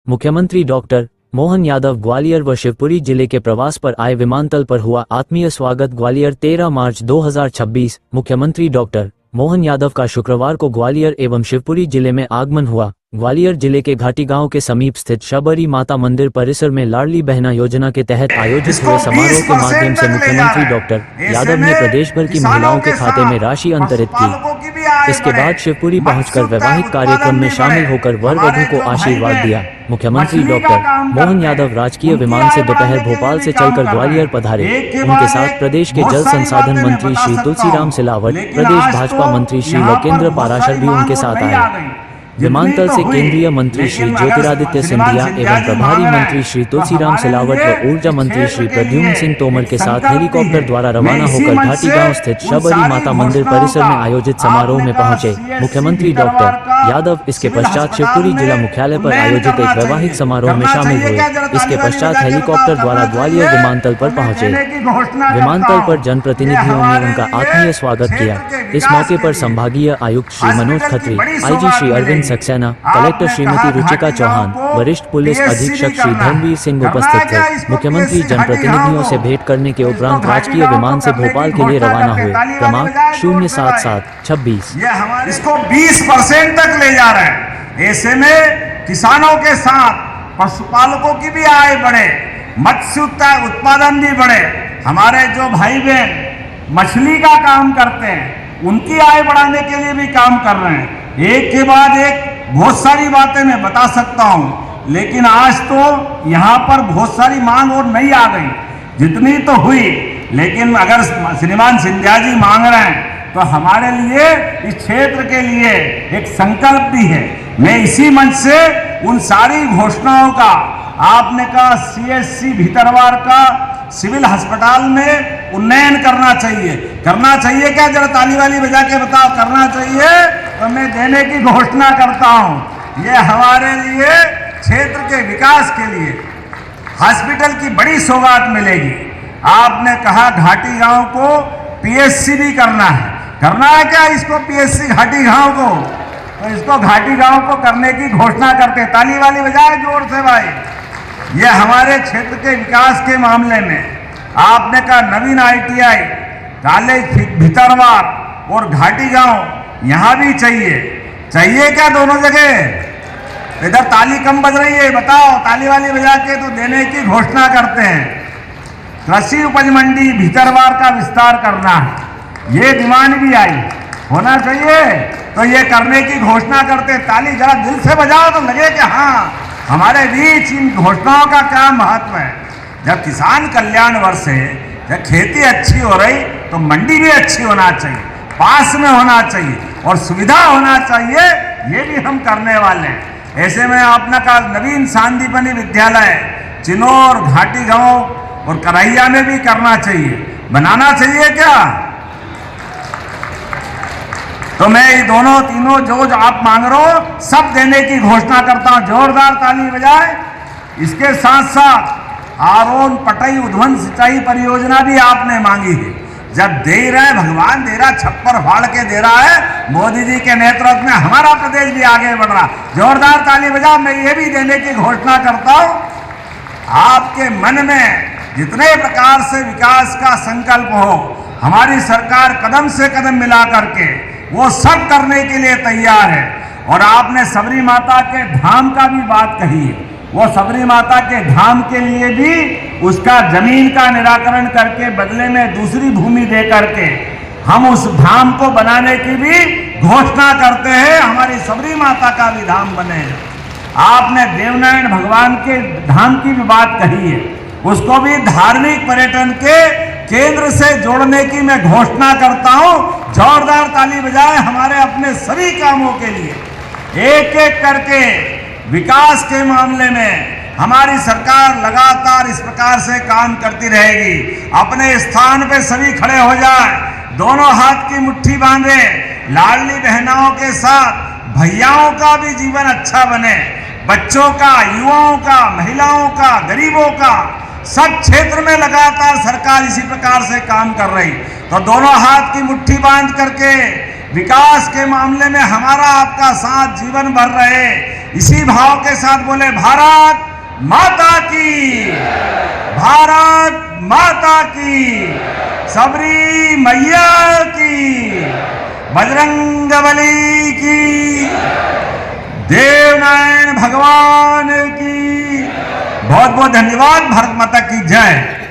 मुख्यमंत्री डॉक्टर मोहन यादव ग्वालियर व शिवपुरी जिले के प्रवास पर आए। विमानतल पर हुआ आत्मीय स्वागत। ग्वालियर 13 मार्च 2026। मुख्यमंत्री डॉक्टर मोहन यादव का शुक्रवार को ग्वालियर एवं शिवपुरी जिले में आगमन हुआ। ग्वालियर जिले के घाटी गांव के समीप स्थित शबरी माता मंदिर परिसर में लाडली बहना योजना के तहत आयोजित हुए समारोह के माध्यम से मुख्यमंत्री डॉक्टर यादव ने प्रदेश भर की महिलाओं के खाते में राशि अंतरित की। इसके बाद शिवपुरी पहुंचकर वैवाहिक कार्यक्रम में शामिल होकर वर वधू को आशीर्वाद दिया। मुख्यमंत्री डॉक्टर मोहन यादव राजकीय विमान से दोपहर भोपाल से चलकर ग्वालियर पधारे। उनके साथ प्रदेश के जल संसाधन मंत्री श्री तुलसीराम सिलावट, प्रदेश भाजपा मंत्री श्री लोकेंद्र पाराशर भी उनके साथ आए। विमानतल से केंद्रीय मंत्री श्री ज्योतिरादित्य सिंधिया एवं प्रभारी मंत्री श्री तुलसीराम सिलावट व ऊर्जा मंत्री श्री प्रद्युम्न सिंह तोमर के साथ हेलीकॉप्टर द्वारा रवाना होकर घाटी गांव स्थित शबरी माता मंदिर परिसर में आयोजित समारोह में पहुंचे। मुख्यमंत्री डॉक्टर यादव इसके पश्चात शिवपुरी जिला मुख्यालय पर आयोजित एक वैवाहिक समारोह में शामिल हुए। इसके पश्चात हेलीकॉप्टर द्वारा ग्वालियर विमानतल पर पहुंचे। विमानतल पर जनप्रतिनिधियों ने उनका आत्मीय स्वागत किया। इस मौके पर संभागीय आयुक्त श्री मनोज खत्री, आईजी श्री अरविंद सक्सेना, कलेक्टर श्रीमती रुचिका चौहान, वरिष्ठ पुलिस अधीक्षक श्री धर्मवीर सिंह उपस्थित थे। मुख्यमंत्री जनप्रतिनिधियों से भेंट करने के उपरांत राजकीय विमान से भोपाल के लिए रवाना हुए। क्रमांक 07726। इसको 20% तक ले जा रहे हैं। ऐसे में किसानों के साथ पशुपालकों की भी आय बढ़े, मत्स्य उत्पादन भी बढ़े। हमारे जो भाई बहन मछली का काम करते हैं उनकी आय बढ़ाने के लिए भी काम कर रहे हैं। एक के बाद एक बहुत सारी बातें मैं बता सकता हूं, लेकिन आज तो यहाँ पर बहुत सारी मांग और नहीं आ गई, जितनी तो हुई। लेकिन अगर श्रीमान सिंधिया जी मांग रहे हैं तो हमारे लिए इस क्षेत्र के लिए एक संकल्प भी है। मैं इसी मंच से उन सारी घोषणाओं का, आपने कहा CSC भीतरवार का सिविल अस्पताल में उन्नयन करना चाहिए क्या? जरा ताली वाली बजा के बताओ, करना चाहिए तो मैं देने की घोषणा करता हूं। ये हमारे लिए क्षेत्र के विकास के लिए हॉस्पिटल की बड़ी सौगात मिलेगी। आपने कहा घाटी गांव को PSC भी करना है क्या इसको? PSC घाटी गांव को, तो इसको घाटी गांव को करने की घोषणा करते। ताली वाली बजाए जोर से भाई। ये हमारे क्षेत्र के विकास के मामले में आपने कहा नवीन ITI कॉलेज भीतरवार और घाटी गांव यहाँ भी चाहिए क्या? दोनों जगह। इधर ताली कम बज रही है, बताओ ताली वाली बजा के तो देने की घोषणा करते हैं। कृषि उपज मंडी भीतरवार का विस्तार करना है, ये डिमांड भी आई, होना चाहिए तो ये करने की घोषणा करते। ताली जरा दिल से बजाओ तो लगे कि हाँ हमारे बीच इन घोषणाओं का क्या महत्व है। जब किसान कल्याण वर्ष है, जब खेती अच्छी हो रही तो मंडी भी अच्छी होना चाहिए, पास में होना चाहिए और सुविधा होना चाहिए। ये भी हम करने वाले हैं। ऐसे में आपने कहा नवीन सांदीपनी विद्यालय चिनौर, घाटी गांव और करैया में भी करना चाहिए, बनाना चाहिए क्या? तो मैं ये दोनों तीनों जो आप मांग रहे हो सब देने की घोषणा करता हूं। जोरदार ताली बजाए। इसके साथ साथ आरोन पटई उद्वन सिंचाई परियोजना भी आपने मांगी है। जब दे रहे भगवान दे रहा, छप्पर फाड़ के दे रहा है। मोदी जी के नेतृत्व में हमारा प्रदेश भी आगे बढ़ रहा। जोरदार ताली बजा। मैं ये भी देने की घोषणा करता हूं, आपके मन में जितने प्रकार से विकास का संकल्प हो, हमारी सरकार कदम से कदम मिला करके वो सब करने के लिए तैयार है। और आपने सबरी माता के धाम का भी बात कही है। वो सबरी माता के धाम के लिए भी उसका जमीन का निराकरण करके बदले में दूसरी भूमि दे करके हम उस धाम को बनाने की भी घोषणा करते हैं। हमारी सबरी माता का भी धाम बने। आपने देवनारायण भगवान के धाम की भी बात कही है, उसको भी धार्मिक पर्यटन के केंद्र से जोड़ने की मैं घोषणा करता हूं। जोरदार ताली बजाए हमारे अपने सभी कामों के लिए। एक एक करके विकास के मामले में हमारी सरकार लगातार इस प्रकार से काम करती रहेगी। अपने स्थान पे सभी खड़े हो जाए, दोनों हाथ की मुट्ठी बांधे। लाडली बहनाओं के साथ भैयाओं का भी जीवन अच्छा बने, बच्चों का, युवाओं का, महिलाओं का, गरीबों का सब क्षेत्र में लगातार सरकार इसी प्रकार से काम कर रही। तो दोनों हाथ की मुट्ठी बांध करके विकास के मामले में हमारा आपका साथ जीवन भर रहे, इसी भाव के साथ बोले भारत माता की, भारत माता की, सबरी मैया की, बजरंगबली की, देवनारायण भगवान की। बहुत बहुत धन्यवाद। भारत माता की जय।